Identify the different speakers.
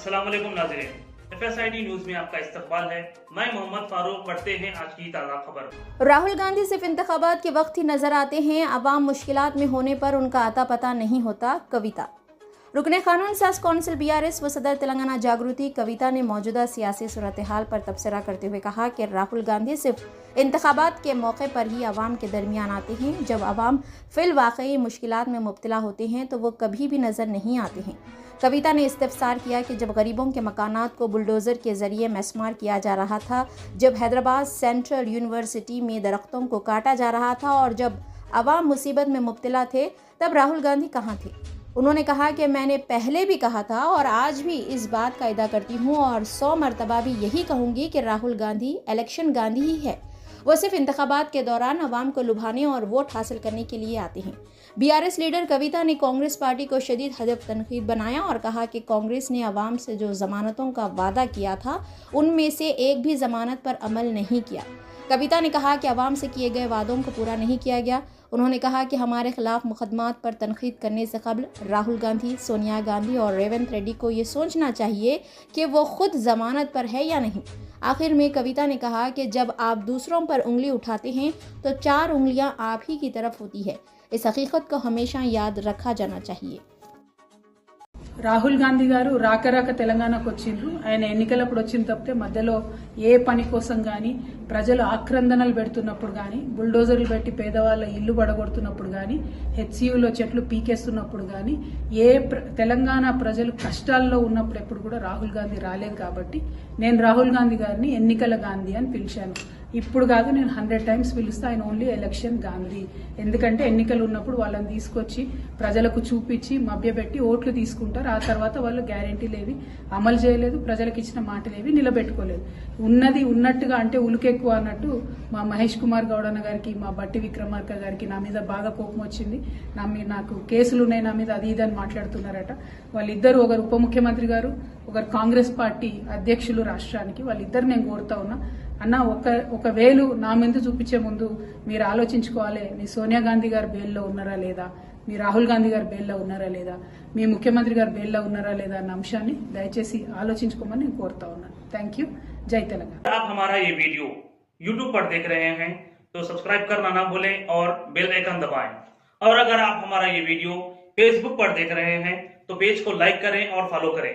Speaker 1: अस्सलाम वालेकुम नाज़रीन, FSID न्यूज में आपका इस्तकबाल है। मैं मोहम्मद फारूक। पढ़ते हैं आज की ताज़ा खबर।
Speaker 2: राहुल गांधी सिर्फ इंतखाबात के वक्त ही नजर आते हैं, अवाम मुश्किलात में होने पर उनका आता पता नहीं होता। कविता। रुकने कानून साज कौंसिल BRS व सदर तेलंगाना जागृति कविता ने मौजूदा सियासी सूरत हाल पर तबसरा करते हुए कहा कि राहुल गांधी सिर्फ इंतखाबात के मौके पर ही अवाम के दरमियान आते हैं। जब अवाम फिल वाकई मुश्किलात में मुब्तला होते हैं तो वो कभी भी नजर नहीं आते हैं। कविता ने इस्तिफसार किया कि जब गरीबों के मकानात को बुलडोज़र के जरिए मैस्मार किया जा रहा था, जब हैदराबाद सेंट्रल यूनिवर्सिटी में दरख्तों को काटा जा रहा था और जब अवाम मुसीबत में मुब्तला थे, तब राहुल गांधी कहाँ थे। उन्होंने कहा कि मैंने पहले भी कहा था और आज भी इस बात का अदा करती हूँ और 100 मरतबा भी यही कहूँगी कि राहुल गांधी इलेक्शन गांधी ही है। वो सिर्फ इंतखाबात के दौरान अवाम को लुभाने और वोट हासिल करने के लिए आते हैं। BRS लीडर कविता ने कांग्रेस पार्टी को शदीद हदफ तनकीद बनाया और कहा कि कांग्रेस ने अवाम से जो जमानतों का वादा किया था उनमें से एक भी जमानत पर अमल नहीं किया। कविता ने कहा कि अवाम से किए गए वादों को पूरा नहीं किया गया। उन्होंने कहा कि हमारे खिलाफ मुकदमात पर तनकीद करने से कबल राहुल गांधी, सोनिया गांधी और रेवंत रेड्डी को ये सोचना चाहिए कि वो खुद जमानत पर है या नहीं। आखिर में कविता ने कहा कि जब आप दूसरों पर उंगली उठाते हैं तो 4 उंगलियां आप ही की तरफ होती है। इस हकीकत को हमेशा याद रखा जाना चाहिए।
Speaker 3: రాహుల్ గాంధీ గారు రాక తెలంగాణకు వచ్చిండ్రు. ఆయన ఎన్నికలప్పుడు వచ్చిన తప్పితే మధ్యలో ఏ పని కోసం గాని, ప్రజలు ఆక్రందనలు పెడుతున్నప్పుడు గాని, బుల్డోజర్లు పెట్టి పేదవాళ్ళ ఇల్లు పడగొడుతున్నప్పుడు గాని, HCUలో చెట్లు పీకేస్తున్నప్పుడు గాని, తెలంగాణ ప్రజలు కష్టాల్లో ఉన్నప్పుడు ఎప్పుడు కూడా రాహుల్ గాంధీ రాలేదు. కాబట్టి నేను రాహుల్ గాంధీ గారిని ఎన్నికల గాంధీ అని పిలిచాను. ఇప్పుడు కాదు, నేను 100 టైమ్స్ పిలుస్తా. ఆయన ఓన్లీ ఎలక్షన్ గాంధీ. ఎందుకంటే ఎన్నికలు ఉన్నప్పుడు వాళ్ళని తీసుకొచ్చి ప్రజలకు చూపించి మభ్యపెట్టి ఓట్లు తీసుకుంటారు. ఆ తర్వాత వాళ్ళు గ్యారెంటీలేవి అమలు చేయలేదు, ప్రజలకు ఇచ్చిన మాటలేవి నిలబెట్టుకోలేదు. ఉన్నది ఉన్నట్టుగా అంటే ఉలుకెక్కువ అన్నట్టు మా మహేష్ కుమార్ గౌడ్ అన్న గారికి, మా బట్టి విక్రమార్క గారికి నా మీద బాగా కోపం వచ్చింది. నాకు కేసులు ఉన్నాయి నా మీద, అది ఇదని మాట్లాడుతున్నారట. వాళ్ళిద్దరు, ఒకరు ఉప ముఖ్యమంత్రి గారు, ఒకరు కాంగ్రెస్ పార్టీ అధ్యక్షులు రాష్ట్రానికి, వాళ్ళిద్దరు నేను కోరుతా ఉన్నా, అన్న ఒక వేలు నా మీద చూపించే ముందు మీరు ఆలోచించుకోవాలి. మీ సోనియా గాంధీ గారు బెయిల్లో ఉన్నారా లేదా, మీ రాహుల్ గాంధీ గారు బెయిల్లో ఉన్నారా లేదా, మీ ముఖ్యమంత్రి గారు బెయిల్లో ఉన్నారా లేదా అన్న అంశాన్ని దయచేసి ఆలోచించుకోమని నేను కోరుతా ఉన్నాను. Thank you. జై తెలంగాణ.
Speaker 1: आप हमारा ये वीडियो YouTube पर देख रहे हैं तो सब्सक्राइब करना ना भूलें और बेल आइकन दबाएं। और अगर आप हमारा ये वीडियो Facebook पर देख रहे हैं तो पेज को लाइक करें और फॉलो करें।